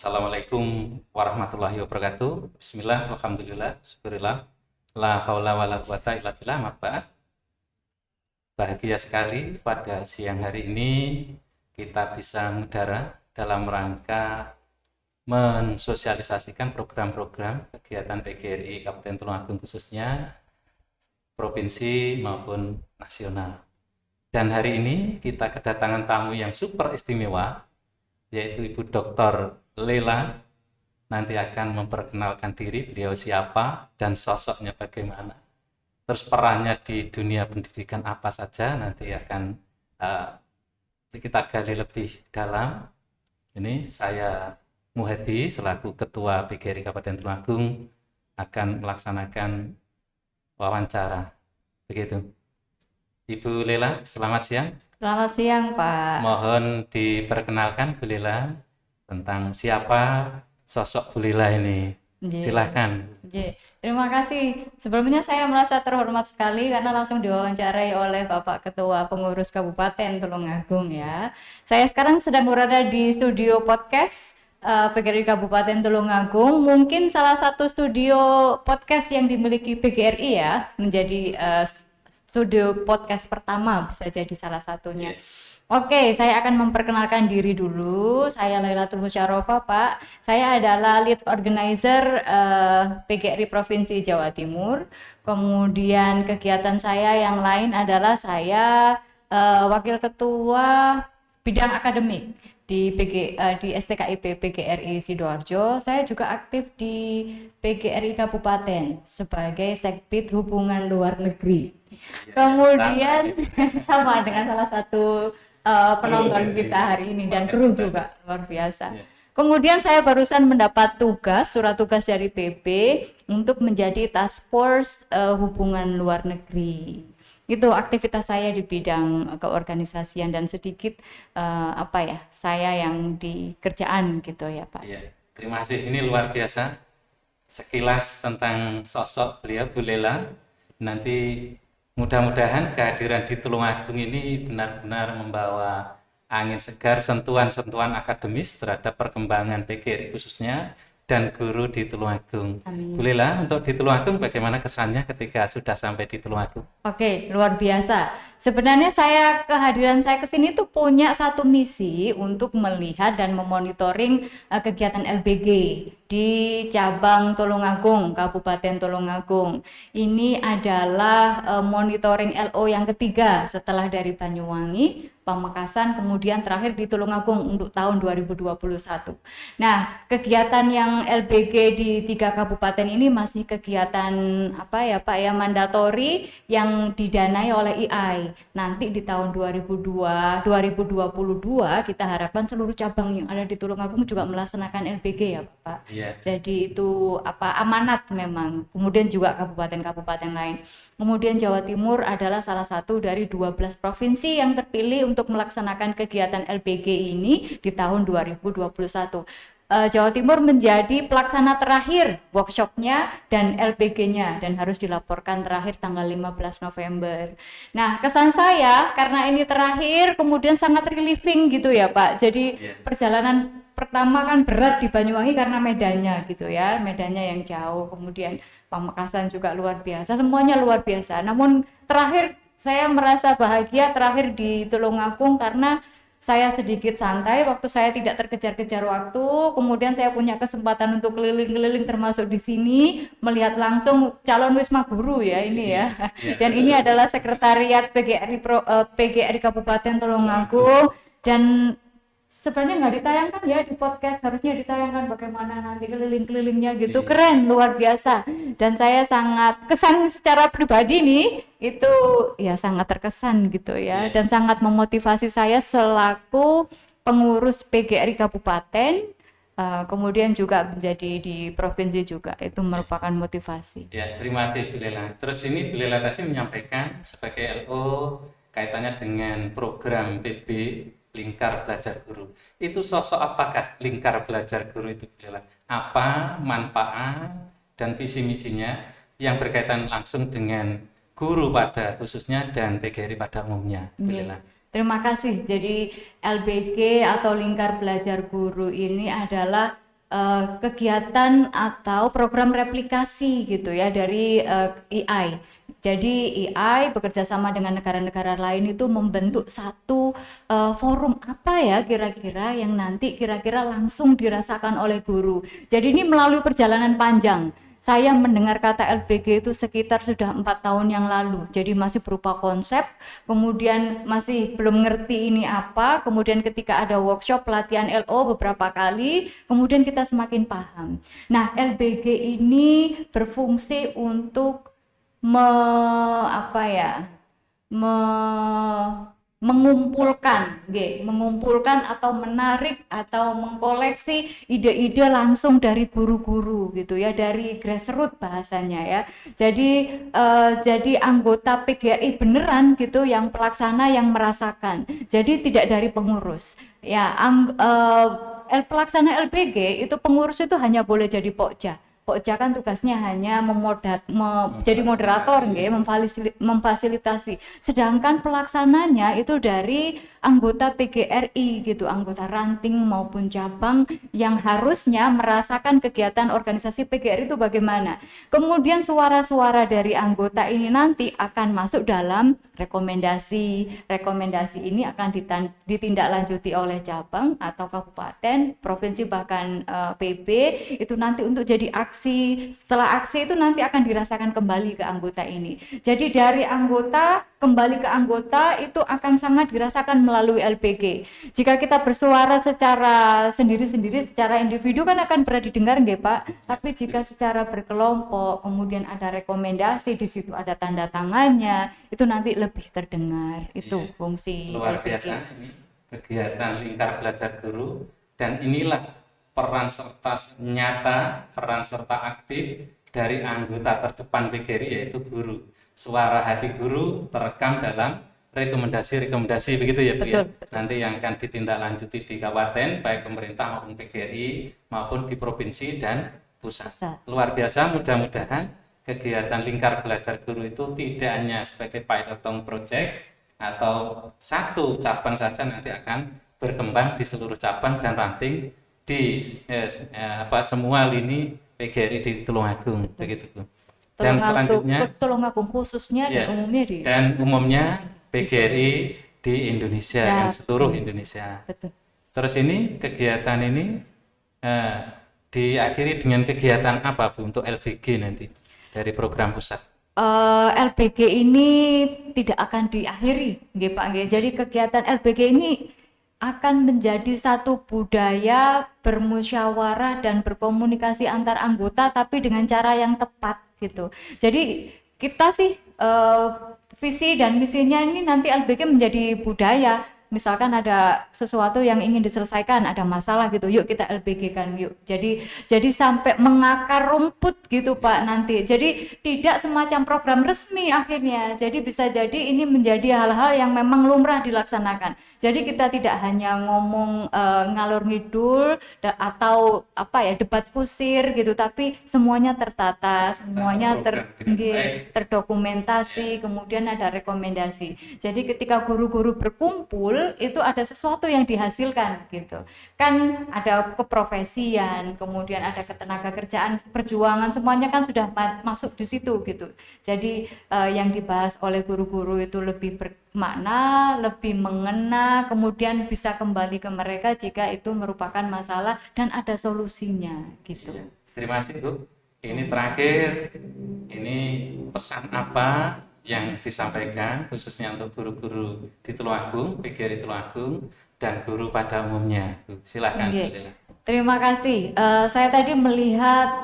Assalamualaikum warahmatullahi wabarakatuh. Bismillah, alhamdulillah, syukurillah, la haula wala quwata illa billah, amma ba'd. Bahagia sekali pada siang hari ini kita bisa mengudara dalam rangka mensosialisasikan program-program kegiatan PGRI Kabupaten Tulungagung khususnya provinsi maupun nasional. Dan hari ini kita kedatangan tamu yang super istimewa, yaitu Ibu Dr. Lela. Nanti akan memperkenalkan diri, beliau siapa dan sosoknya bagaimana. Terus perannya di dunia pendidikan apa saja, nanti akan kita gali lebih dalam. Ini saya Muhedi selaku Ketua PGRI Kabupaten Tulungagung akan melaksanakan wawancara. Begitu. Ibu Lela, selamat siang. Selamat siang, Pak. Mohon diperkenalkan Bu Lela tentang siapa sosok Bu Lela ini. Silakan. Terima kasih. Sebelumnya saya merasa terhormat sekali karena langsung diwawancarai oleh Bapak Ketua Pengurus Kabupaten Tulungagung ya. Saya sekarang sedang berada di studio podcast PGRI Kabupaten Tulungagung. Mungkin salah satu studio podcast yang dimiliki PGRI ya, menjadi studio podcast pertama, bisa jadi salah satunya. Oke, saya akan memperkenalkan diri dulu. Saya Lailatul Musyarofah, Pak. Saya adalah lead organizer PGRI Provinsi Jawa Timur. Kemudian kegiatan saya yang lain adalah saya wakil ketua bidang akademik di STKIP PGRI Sidoarjo. Saya juga aktif di PGRI Kabupaten sebagai Sekbid Hubungan Luar Negeri. Kemudian sama dengan salah satu penonton kita hari ini dan kru juga luar biasa. Kemudian saya barusan mendapat surat tugas dari PB untuk menjadi task force hubungan luar negeri. Itu aktivitas saya di bidang keorganisasian dan sedikit saya yang di kerjaan gitu ya, Pak. Ya, terima kasih. Ini luar biasa. Sekilas tentang sosok beliau Bu Lela. Nanti mudah-mudahan kehadiran di Tulungagung ini benar-benar membawa angin segar, sentuhan-sentuhan akademis terhadap perkembangan PGRI khususnya dan guru di Tulungagung. Amin. Bu Lela, untuk di Tulungagung bagaimana kesannya ketika sudah sampai di Tulungagung? Oke, luar biasa. Sebenarnya kehadiran saya ke sini tuh punya satu misi untuk melihat dan memonitoring kegiatan LBG di cabang Tulungagung, Kabupaten Tulungagung. Ini adalah monitoring LO yang ketiga setelah dari Banyuwangi, Pamekasan, kemudian terakhir di Tulungagung untuk tahun 2021. Nah, kegiatan yang LBG di 3 kabupaten ini masih kegiatan mandatori yang didanai oleh IAI. Nanti di tahun 2022 kita harapkan seluruh cabang yang ada di Tulungagung juga melaksanakan LBG ya, Pak. Yeah. Jadi itu amanat memang. Kemudian juga kabupaten-kabupaten lain. Kemudian Jawa Timur adalah salah satu dari 12 provinsi yang terpilih untuk melaksanakan kegiatan LBG ini di tahun 2021. Jawa Timur menjadi pelaksana terakhir workshopnya dan LBG-nya dan harus dilaporkan terakhir tanggal 15 November. Nah, kesan saya karena ini terakhir kemudian sangat relieving gitu ya, Pak. Jadi perjalanan pertama kan berat di Banyuwangi karena medannya gitu ya, medannya yang jauh, kemudian Pamekasan juga luar biasa, semuanya luar biasa. Namun terakhir saya merasa bahagia terakhir di Tulungagung karena saya sedikit santai, waktu saya tidak terkejar-kejar waktu, kemudian saya punya kesempatan untuk keliling-keliling termasuk di sini, melihat langsung calon Wisma Guru ya ini ya. Dan ini adalah sekretariat PGRI Kabupaten Tulungagung dan sebenarnya nggak ditayangkan ya di podcast, harusnya ditayangkan bagaimana nanti keliling-kelilingnya gitu. Keren, luar biasa. Dan saya sangat kesan secara pribadi nih, itu ya sangat terkesan gitu ya, dan sangat memotivasi saya selaku pengurus PGRI Kabupaten, kemudian juga menjadi di provinsi juga, itu merupakan motivasi. Ya, terima kasih Bu Lela. Terus ini Bu Lela tadi menyampaikan sebagai LO kaitannya dengan program PB Lingkar Belajar Guru. Itu sosok apakah Lingkar Belajar Guru itu Bu Lela? Apa manfaat dan visi misinya yang berkaitan langsung dengan guru pada khususnya dan PGRI pada umumnya? Bu Lela. Terima kasih. Jadi LBG atau Lingkar Belajar Guru ini adalah kegiatan atau program replikasi gitu ya dari EI. Jadi EI bekerja sama dengan negara-negara lain itu membentuk satu forum apa ya kira-kira yang nanti kira-kira langsung dirasakan oleh guru. Jadi ini melalui perjalanan panjang. Saya mendengar kata LBG itu sekitar sudah 4 tahun yang lalu. Jadi masih berupa konsep, kemudian masih belum ngerti ini apa, kemudian ketika ada workshop pelatihan LO beberapa kali, kemudian kita semakin paham. Nah, LBG ini berfungsi untuk mengumpulkan atau menarik atau mengkoleksi ide-ide langsung dari guru-guru gitu ya, dari grassroots bahasanya ya. Jadi anggota PGRI beneran gitu yang pelaksana yang merasakan. Jadi tidak dari pengurus. Ya, pelaksana LBG itu pengurus itu hanya boleh jadi pokja. Pokja kan tugasnya hanya jadi moderator nggih, memfasilitasi. Sedangkan pelaksananya itu dari anggota PGRI gitu, anggota ranting maupun cabang yang harusnya merasakan kegiatan organisasi PGRI itu bagaimana. Kemudian suara-suara dari anggota ini nanti akan masuk dalam rekomendasi. Rekomendasi ini akan ditindaklanjuti oleh cabang atau kabupaten, provinsi bahkan PB itu nanti untuk jadi aksi. Setelah aksi itu nanti akan dirasakan kembali ke anggota ini. Jadi dari anggota kembali ke anggota itu akan sangat dirasakan melalui LPG. Jika kita bersuara secara sendiri-sendiri, secara individu kan akan berat didengar nggih Pak. Tapi jika secara berkelompok, kemudian ada rekomendasi, di situ ada tanda tangannya, itu nanti lebih terdengar. Itu fungsi luar LPG. biasa ini kegiatan lingkar belajar guru, dan inilah peran serta nyata, peran serta aktif dari anggota terdepan PGRI yaitu guru. Suara hati guru terekam dalam rekomendasi-rekomendasi begitu ya Bu ya. Betul. Nanti yang akan ditindaklanjuti di kabupaten baik pemerintah maupun PGRI maupun di provinsi dan pusat. Luar biasa, mudah-mudahan kegiatan lingkar belajar guru itu tidak hanya sebagai pilotong project atau satu cabang saja, nanti akan berkembang di seluruh cabang dan ranting di semua lini PGRI di Tulungagung begitu Bu. Dan selanjutnya Tulungagung khususnya ya, dan umumnya PGRI di Indonesia dan seluruh Indonesia. Betul. Terus ini kegiatan ini diakhiri dengan kegiatan apa Bu untuk LBG nanti dari program pusat? LBG ini tidak akan diakhiri, nggih Pak nggih. Jadi kegiatan LBG ini akan menjadi satu budaya bermusyawarah dan berkomunikasi antar anggota, tapi dengan cara yang tepat gitu. Jadi kita sih visi dan misinya ini nanti LBG menjadi budaya. Misalkan ada sesuatu yang ingin diselesaikan, ada masalah gitu, yuk kita LBG kan yuk. Jadi sampai mengakar rumput gitu Pak nanti. Jadi tidak semacam program resmi akhirnya. Jadi bisa jadi ini menjadi hal-hal yang memang lumrah dilaksanakan. Jadi kita tidak hanya ngomong ngalor ngidul atau debat kusir gitu, tapi semuanya tertata, semuanya terdokumentasi, kemudian ada rekomendasi. Jadi ketika guru-guru berkumpul itu ada sesuatu yang dihasilkan gitu kan, ada keprofesian, kemudian ada ketenaga kerjaan, perjuangan, semuanya kan sudah masuk di situ gitu. Jadi yang dibahas oleh guru-guru itu lebih bermakna, lebih mengena, kemudian bisa kembali ke mereka jika itu merupakan masalah dan ada solusinya gitu. Terima kasih Bu. Ini terakhir, ini pesan apa yang disampaikan khususnya untuk guru-guru di Tulungagung, PGRI Tulungagung, dan guru pada umumnya. Silakan. Terima kasih. Saya tadi melihat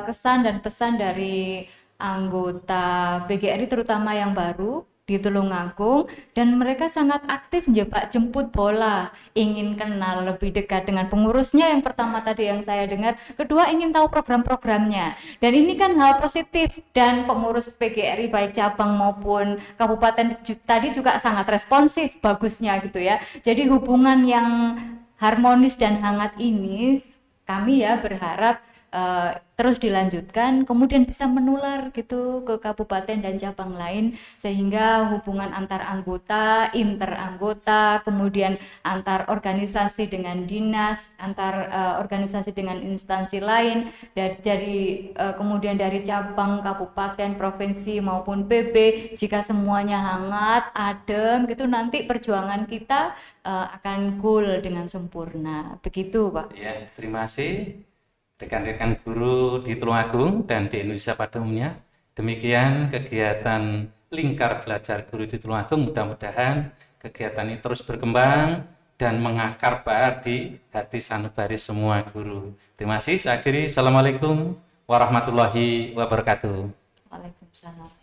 kesan dan pesan dari anggota PGRI terutama yang baru di Tulungagung, dan mereka sangat aktif ya Pak, jemput bola, ingin kenal lebih dekat dengan pengurusnya yang pertama tadi yang saya dengar, kedua ingin tahu program-programnya, dan ini kan hal positif, dan pengurus PGRI baik cabang maupun kabupaten tadi juga sangat responsif, bagusnya gitu ya. Jadi hubungan yang harmonis dan hangat ini kami ya berharap terus dilanjutkan, kemudian bisa menular gitu ke kabupaten dan cabang lain, sehingga hubungan antar anggota, inter anggota, kemudian antar organisasi dengan dinas, antar organisasi dengan instansi lain, kemudian dari cabang, kabupaten, provinsi maupun PB, jika semuanya hangat, adem gitu, nanti perjuangan kita akan goal dengan sempurna. Begitu, Pak. Ya, terima kasih rekan-rekan guru di Tulungagung dan di Indonesia pada umumnya. Demikian kegiatan Lingkar Belajar Guru di Tulungagung. Mudah-mudahan kegiatan ini terus berkembang dan mengakar baik di hati sanubari semua guru. Terima kasih. Saya akhiri. Assalamualaikum warahmatullahi wabarakatuh. Waalaikumsalam.